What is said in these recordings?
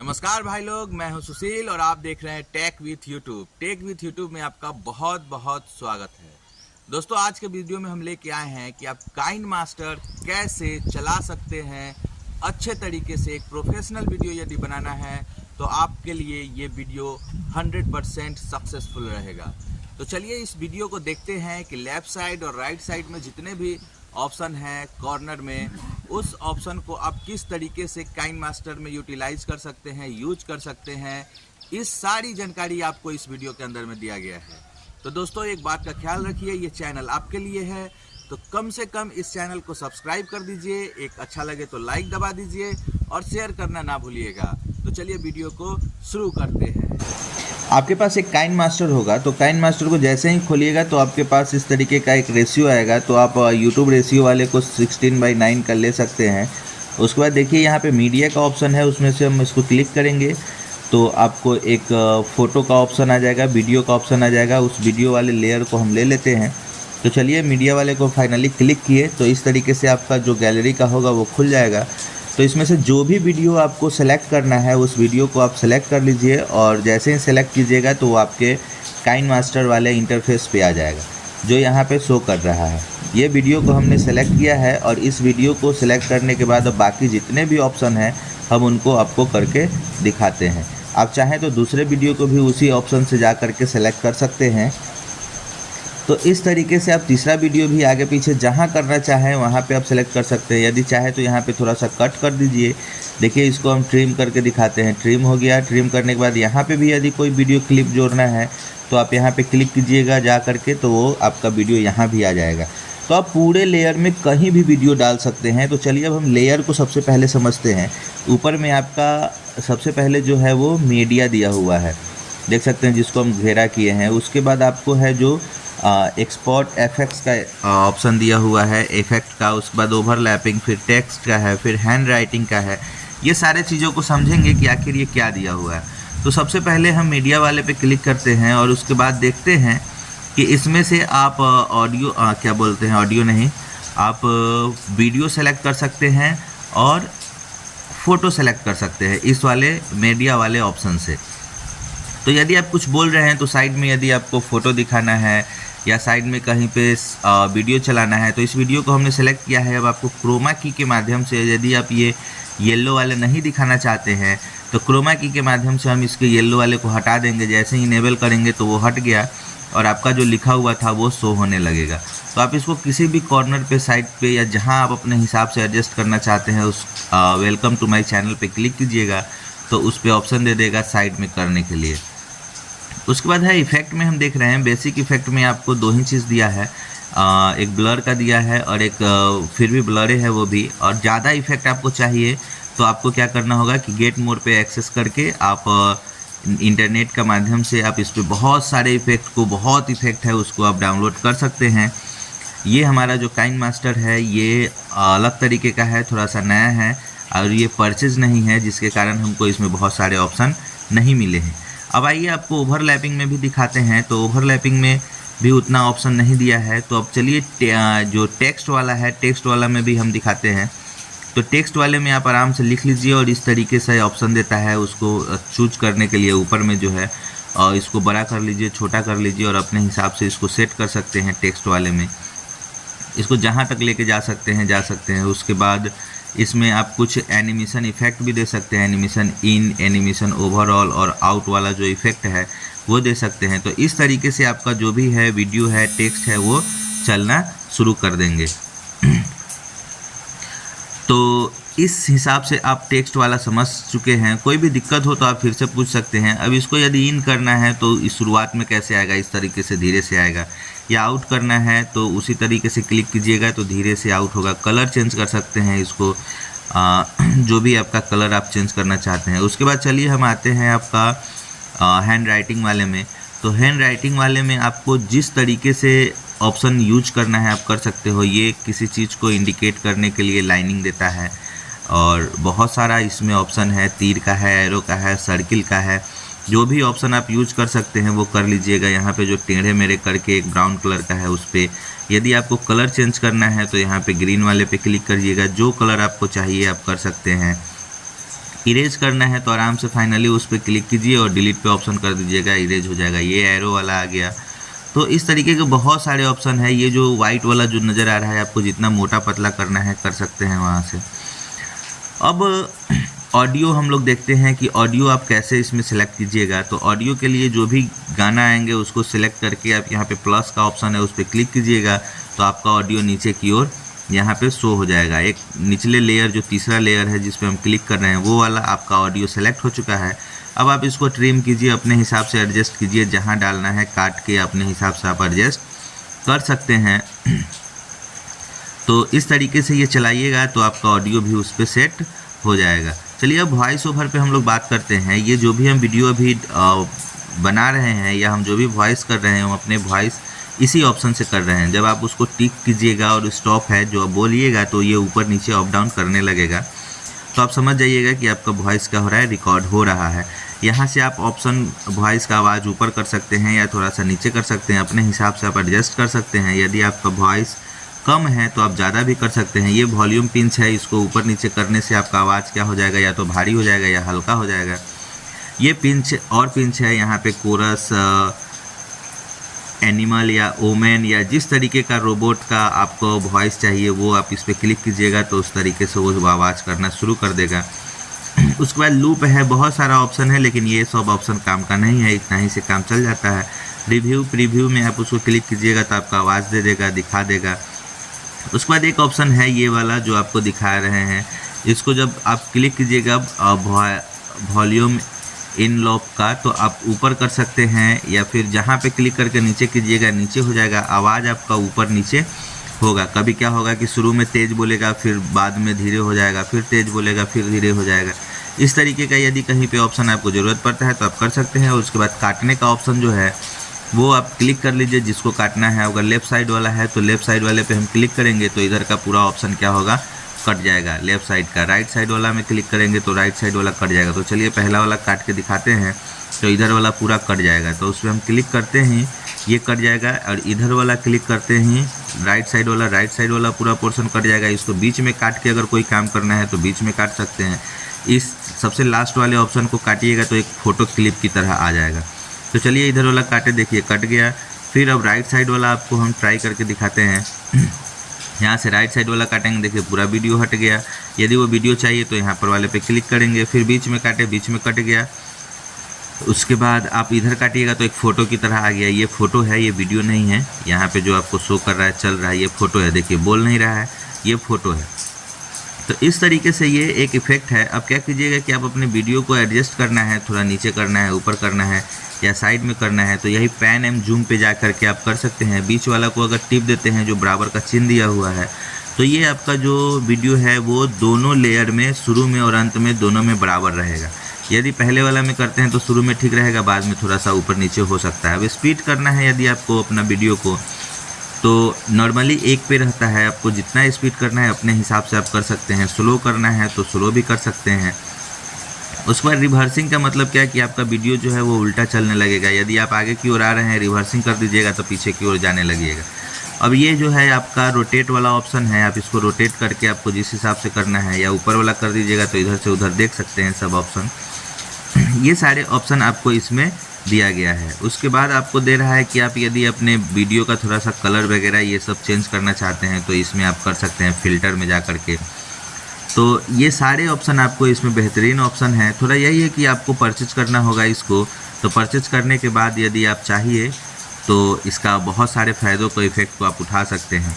नमस्कार भाई लोग, मैं हूं सुशील और आप देख रहे हैं tech with YouTube. Tech with YouTube में आपका बहुत बहुत स्वागत है। दोस्तों, आज के वीडियो में हम लेके आए हैं कि आप काइनमास्टर कैसे चला सकते हैं अच्छे तरीके से। एक प्रोफेशनल वीडियो यदि बनाना है तो आपके लिए ये वीडियो 100% सक्सेसफुल रहेगा। तो चलिए इस वीडियो को देखते हैं कि लेफ्ट साइड और राइट साइड में जितने भी ऑप्शन है कॉर्नर में, उस ऑप्शन को आप किस तरीके से काइनमास्टर में यूटिलाइज कर सकते हैं, यूज कर सकते हैं। इस सारी जानकारी आपको इस वीडियो के अंदर में दिया गया है। तो दोस्तों, एक बात का ख्याल रखिए, ये चैनल आपके लिए है, तो कम से कम इस चैनल को सब्सक्राइब कर दीजिए। एक अच्छा लगे तो लाइक दबा दीजिए और शेयर करना ना भूलिएगा। तो चलिए वीडियो को शुरू करते हैं। आपके पास एक काइनमास्टर होगा, तो काइनमास्टर को जैसे ही खोलिएगा तो आपके पास इस तरीके का एक रेशियो आएगा। तो आप यूट्यूब रेशियो वाले को 16:9 कर ले सकते हैं। उसके बाद देखिए यहाँ पे मीडिया का ऑप्शन है, उसमें से हम इसको क्लिक करेंगे तो आपको एक फ़ोटो का ऑप्शन आ जाएगा, वीडियो का ऑप्शन आ जाएगा। उस वीडियो वाले लेयर को हम ले लेते हैं। तो चलिए मीडिया वाले को फाइनली क्लिक किए तो इस तरीके से आपका जो गैलरी का होगा वो खुल जाएगा। तो इसमें से जो भी वीडियो आपको सेलेक्ट करना है उस वीडियो को आप सेलेक्ट कर लीजिए और जैसे ही सेलेक्ट कीजिएगा तो वो आपके काइनमास्टर वाले इंटरफेस पे आ जाएगा जो यहाँ पे शो कर रहा है। ये वीडियो को हमने सेलेक्ट किया है और इस वीडियो को सेलेक्ट करने के बाद अब बाकी जितने भी ऑप्शन हैं हम उनको आपको करके दिखाते हैं। आप चाहें तो दूसरे वीडियो को भी उसी ऑप्शन से जा करके सेलेक्ट कर सकते हैं। तो इस तरीके से आप तीसरा वीडियो भी आगे पीछे जहाँ करना चाहें वहाँ पे आप सेलेक्ट कर सकते हैं। यदि चाहे तो यहाँ पे थोड़ा सा कट कर दीजिए। देखिए इसको हम ट्रिम करके दिखाते हैं। ट्रिम हो गया। ट्रिम करने के बाद यहाँ पे भी यदि कोई वीडियो क्लिप जोड़ना है तो आप यहाँ पे क्लिक कीजिएगा जा करके, तो वो आपका वीडियो यहाँ भी आ जाएगा। तो आप पूरे लेयर में कहीं भी वीडियो डाल सकते हैं। तो चलिए अब हम लेयर को सबसे पहले समझते हैं। ऊपर में आपका सबसे पहले जो है वो मीडिया दिया हुआ है, देख सकते हैं, जिसको हम घेरा किए हैं। उसके बाद आपको है जो एक्सपोर्ट इफेक्ट्स का ऑप्शन दिया हुआ है, इफेक्ट का। उसके बाद ओवरलैपिंग, फिर टेक्स्ट का है, फिर हैंड राइटिंग का है। ये सारे चीज़ों को समझेंगे कि आखिर ये क्या दिया हुआ है। तो सबसे पहले हम मीडिया वाले पे क्लिक करते हैं और उसके बाद देखते हैं कि इसमें से आप ऑडियो क्या बोलते हैं, ऑडियो नहीं, आप वीडियो सेलेक्ट कर सकते हैं और फ़ोटो सेलेक्ट कर सकते हैं इस वाले मीडिया वाले ऑप्शन से। तो यदि आप कुछ बोल रहे हैं तो साइड में यदि आपको फ़ोटो दिखाना है या साइड में कहीं पे वीडियो चलाना है तो इस वीडियो को हमने सेलेक्ट किया है। अब आपको क्रोमा की के माध्यम से, यदि आप ये येलो वाले नहीं दिखाना चाहते हैं तो क्रोमा की के माध्यम से हम इसके येलो वाले को हटा देंगे। जैसे ही इनेबल करेंगे तो वो हट गया और आपका जो लिखा हुआ था वो शो होने लगेगा। तो आप इसको किसी भी कॉर्नर पे, साइड पे या जहां आप अपने हिसाब से एडजस्ट करना चाहते हैं उस वेलकम टू माय चैनल पे क्लिक कीजिएगा तो उस पर ऑप्शन दे देगा साइड में करने के लिए। उसके बाद है इफेक्ट में हम देख रहे हैं, बेसिक इफेक्ट में आपको दो ही चीज़ दिया है, एक ब्लर का दिया है और एक फिर भी ब्लरे है वो भी। और ज़्यादा इफेक्ट आपको चाहिए तो आपको क्या करना होगा कि गेट मोड पे एक्सेस करके आप इंटरनेट का माध्यम से आप इस पर बहुत सारे इफेक्ट को, बहुत इफेक्ट है उसको आप डाउनलोड कर सकते हैं। ये हमारा जो काइनमास्टर है ये अलग तरीके का है, थोड़ा सा नया है और ये परचेज नहीं है, जिसके कारण हमको इसमें बहुत सारे ऑप्शन नहीं मिले हैं। अब आइए आपको ओवरलैपिंग में भी दिखाते हैं। तो ओवरलैपिंग में भी उतना ऑप्शन नहीं दिया है। तो अब चलिए जो टेक्स्ट वाला है, टेक्स्ट वाला में भी हम दिखाते हैं। तो टेक्स्ट वाले में आप आराम से लिख लीजिए और इस तरीके से ऑप्शन देता है उसको चूज करने के लिए। ऊपर में जो है और इसको बड़ा कर लीजिए, छोटा कर लीजिए और अपने हिसाब से इसको सेट कर सकते हैं। टेक्स्ट वाले में इसको जहाँ तक लेके जा सकते हैं। उसके बाद इसमें आप कुछ एनिमेशन इफेक्ट भी दे सकते हैं, एनिमेशन इन, एनिमेशन ओवरऑल और आउट वाला जो इफेक्ट है वो दे सकते हैं। तो इस तरीके से आपका जो भी है वीडियो है, टेक्स्ट है, वो चलना शुरू कर देंगे। तो इस हिसाब से आप टेक्स्ट वाला समझ चुके हैं। कोई भी दिक्कत हो तो आप फिर से पूछ सकते हैं। अब इसको यदि इन करना है तो इस शुरुआत में कैसे आएगा, इस तरीके से धीरे से आएगा, या आउट करना है तो उसी तरीके से क्लिक कीजिएगा तो धीरे से आउट होगा। कलर चेंज कर सकते हैं इसको, जो भी आपका कलर आप चेंज करना चाहते हैं। उसके बाद चलिए हम आते हैं आपका हैंड राइटिंग वाले में। तो हैंड राइटिंग वाले में आपको जिस तरीके से ऑप्शन यूज करना है आप कर सकते हो। ये किसी चीज़ को इंडिकेट करने के लिए लाइनिंग देता है और बहुत सारा इसमें ऑप्शन है, तीर का है, एरो का है, सर्किल का है। जो भी ऑप्शन आप यूज कर सकते हैं वो कर लीजिएगा। यहाँ पे जो टेढ़े मेढ़े करके एक ब्राउन कलर का है उस पर यदि आपको कलर चेंज करना है तो यहाँ पे ग्रीन वाले पे क्लिक करिएगा। जो कलर आपको चाहिए आप कर सकते हैं। इरेज करना है तो आराम से फाइनली उस पर क्लिक कीजिए और डिलीट पे ऑप्शन कर दीजिएगा, इरेज हो जाएगा। ये एरो वाला आ गया। तो इस तरीके के बहुत सारे ऑप्शन है। ये जो वाइट वाला जो नज़र आ रहा है, आपको जितना मोटा पतला करना है कर सकते हैं वहाँ से। अब ऑडियो हम लोग देखते हैं कि ऑडियो आप कैसे इसमें सेलेक्ट कीजिएगा। तो ऑडियो के लिए जो भी गाना आएंगे उसको सिलेक्ट करके आप यहाँ पे प्लस का ऑप्शन है उस पर क्लिक कीजिएगा, तो आपका ऑडियो नीचे की ओर यहाँ पे शो हो जाएगा। एक निचले लेयर जो तीसरा लेयर है जिस पे हम क्लिक कर रहे हैं वो वाला आपका ऑडियो सेलेक्ट हो चुका है। अब आप इसको ट्रिम कीजिए, अपने हिसाब से एडजस्ट कीजिए, जहाँ डालना है काट के अपने हिसाब से आप एडजस्ट कर सकते हैं। तो इस तरीके से ये चलाइएगा तो आपका ऑडियो भी उस पर सेट हो जाएगा। चलिए अब वॉइस ओवर पे हम लोग बात करते हैं। ये जो भी हम वीडियो अभी बना रहे हैं या हम जो भी वॉइस कर रहे हैं हम अपने वॉइस इसी ऑप्शन से कर रहे हैं। जब आप उसको टिक कीजिएगा और स्टॉप है जो आप बोलिएगा तो ये ऊपर नीचे अप डाउन करने लगेगा। तो आप समझ जाइएगा कि आपका वॉइस क्या हो रहा है, रिकॉर्ड हो रहा है। यहाँ से आप ऑप्शन वॉइस का आवाज़ ऊपर कर सकते हैं या थोड़ा सा नीचे कर सकते हैं, अपने हिसाब से आप एडजस्ट कर सकते हैं। यदि आपका वॉइस कम है तो आप ज़्यादा भी कर सकते हैं। ये वॉल्यूम पिंच है, इसको ऊपर नीचे करने से आपका आवाज़ क्या हो जाएगा, या तो भारी हो जाएगा या हल्का हो जाएगा। ये पिंच और पिंच है, यहाँ पे कोरस, एनिमल या ओमेन या जिस तरीके का रोबोट का आपको वॉइस चाहिए वो आप इस पर क्लिक कीजिएगा तो उस तरीके से वो आवाज़ करना शुरू कर देगा। उसके बाद लूप है, बहुत सारा ऑप्शन है लेकिन ये सब ऑप्शन काम का नहीं है, इतना ही से काम चल जाता है। रिव्यू प्रीव्यू में आप उसको क्लिक कीजिएगा तो आपका आवाज़ दे देगा, दिखा देगा। उसके बाद एक ऑप्शन है ये वाला जो आपको दिखा रहे हैं, इसको जब आप क्लिक कीजिएगा वॉल्यूम इन लॉक का तो आप ऊपर कर सकते हैं या फिर जहाँ पे क्लिक करके नीचे कीजिएगा नीचे हो जाएगा। आवाज़ आपका ऊपर नीचे होगा। कभी क्या होगा कि शुरू में तेज़ बोलेगा फिर बाद में धीरे हो जाएगा, फिर तेज़ बोलेगा फिर धीरे हो जाएगा। इस तरीके का यदि कहीं पे ऑप्शन आपको ज़रूरत पड़ता है तो आप कर सकते हैं। उसके बाद काटने का ऑप्शन जो है वो आप क्लिक कर लीजिए जिसको काटना है। अगर लेफ़्ट साइड वाला है तो लेफ़्ट साइड वाले पे हम क्लिक करेंगे तो इधर का पूरा ऑप्शन क्या होगा, कट जाएगा लेफ़्ट साइड का। राइट साइड वाला में क्लिक करेंगे तो राइट साइड वाला कट जाएगा। तो चलिए पहला वाला काट के दिखाते हैं। तो इधर वाला पूरा कट जाएगा, तो उस पर हम क्लिक करते ही ये कट जाएगा, और इधर वाला क्लिक करते ही राइट साइड वाला पूरा पोर्शन कट जाएगा। इसको बीच में काट के अगर कोई काम करना है तो बीच में काट सकते हैं। इस सबसे लास्ट वाले ऑप्शन को काटिएगा तो एक फ़ोटो क्लिप की तरह आ जाएगा। तो चलिए इधर वाला काटे, देखिए कट गया। फिर अब राइट साइड वाला आपको हम ट्राई करके दिखाते हैं। यहाँ से राइट साइड वाला काटेंगे, देखिए पूरा वीडियो हट गया। यदि वो वीडियो चाहिए तो यहाँ पर वाले पे क्लिक करेंगे, फिर बीच में काटे, बीच में कट गया। उसके बाद आप इधर काटिएगा तो एक फ़ोटो की तरह आ गया। ये फ़ोटो है, ये वीडियो नहीं है। यहाँ पे जो आपको शो कर रहा है चल रहा है ये फ़ोटो है, देखिए बोल नहीं रहा है, ये फ़ोटो है। तो इस तरीके से ये एक इफ़ेक्ट है। अब क्या कीजिएगा कि आप अपने वीडियो को एडजस्ट करना है, थोड़ा नीचे करना है, ऊपर करना है या साइड में करना है तो यही पैन एंड जूम पे जा करके आप कर सकते हैं। बीच वाला को अगर टिप देते हैं जो बराबर का चिन्ह दिया हुआ है तो ये आपका जो वीडियो है वो दोनों लेयर में, शुरू में और अंत में दोनों में बराबर रहेगा। यदि पहले वाला में करते हैं तो शुरू में ठीक रहेगा, बाद में थोड़ा सा ऊपर नीचे हो सकता है। अब स्पीड करना है यदि आपको अपना वीडियो को, तो नॉर्मली 1 पे रहता है। आपको जितना स्पीड करना है अपने हिसाब से आप कर सकते हैं। स्लो करना है तो स्लो भी कर सकते हैं। उसके बाद रिवर्सिंग का मतलब क्या है कि आपका वीडियो जो है वो उल्टा चलने लगेगा। यदि आप आगे की ओर आ रहे हैं, रिवर्सिंग कर दीजिएगा तो पीछे की ओर जाने लगेगा। अब ये जो है आपका रोटेट वाला ऑप्शन है, आप इसको रोटेट करके आपको जिस हिसाब से करना है, या ऊपर वाला कर दीजिएगा तो इधर से उधर देख सकते हैं सब ऑप्शन। ये सारे ऑप्शन आपको इसमें दिया गया है। उसके बाद आपको दे रहा है कि आप यदि अपने वीडियो का थोड़ा सा कलर वगैरह ये सब चेंज करना चाहते हैं तो इसमें आप कर सकते हैं फ़िल्टर में जा कर के। तो ये सारे ऑप्शन आपको इसमें बेहतरीन ऑप्शन है। थोड़ा यही है कि आपको परचेज करना होगा इसको। तो परचेज करने के बाद यदि आप चाहिए तो इसका बहुत सारे फ़ायदों को, इफ़ेक्ट को आप उठा सकते हैं।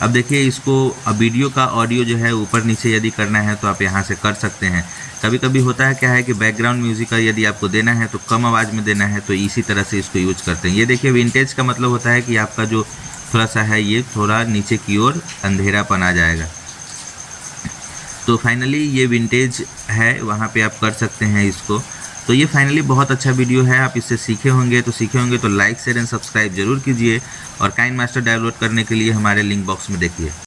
अब देखिए इसको, अब वीडियो का ऑडियो जो है ऊपर नीचे यदि करना है तो आप यहाँ से कर सकते हैं। कभी कभी होता है क्या है कि बैकग्राउंड म्यूज़िक का यदि आपको देना है तो कम आवाज़ में देना है, तो इसी तरह से इसको यूज करते हैं। ये देखिए विंटेज का मतलब होता है कि आपका जो थोड़ा सा है ये थोड़ा नीचे की ओर अंधेरापन आ जाएगा। तो फाइनली ये विंटेज है, वहाँ पे आप कर सकते हैं इसको। तो ये फाइनली बहुत अच्छा वीडियो है। आप इससे सीखे होंगे तो लाइक शेयर एंड सब्सक्राइब जरूर कीजिए। और काइनमास्टर डाउनलोड करने के लिए हमारे लिंक बॉक्स में देखिए।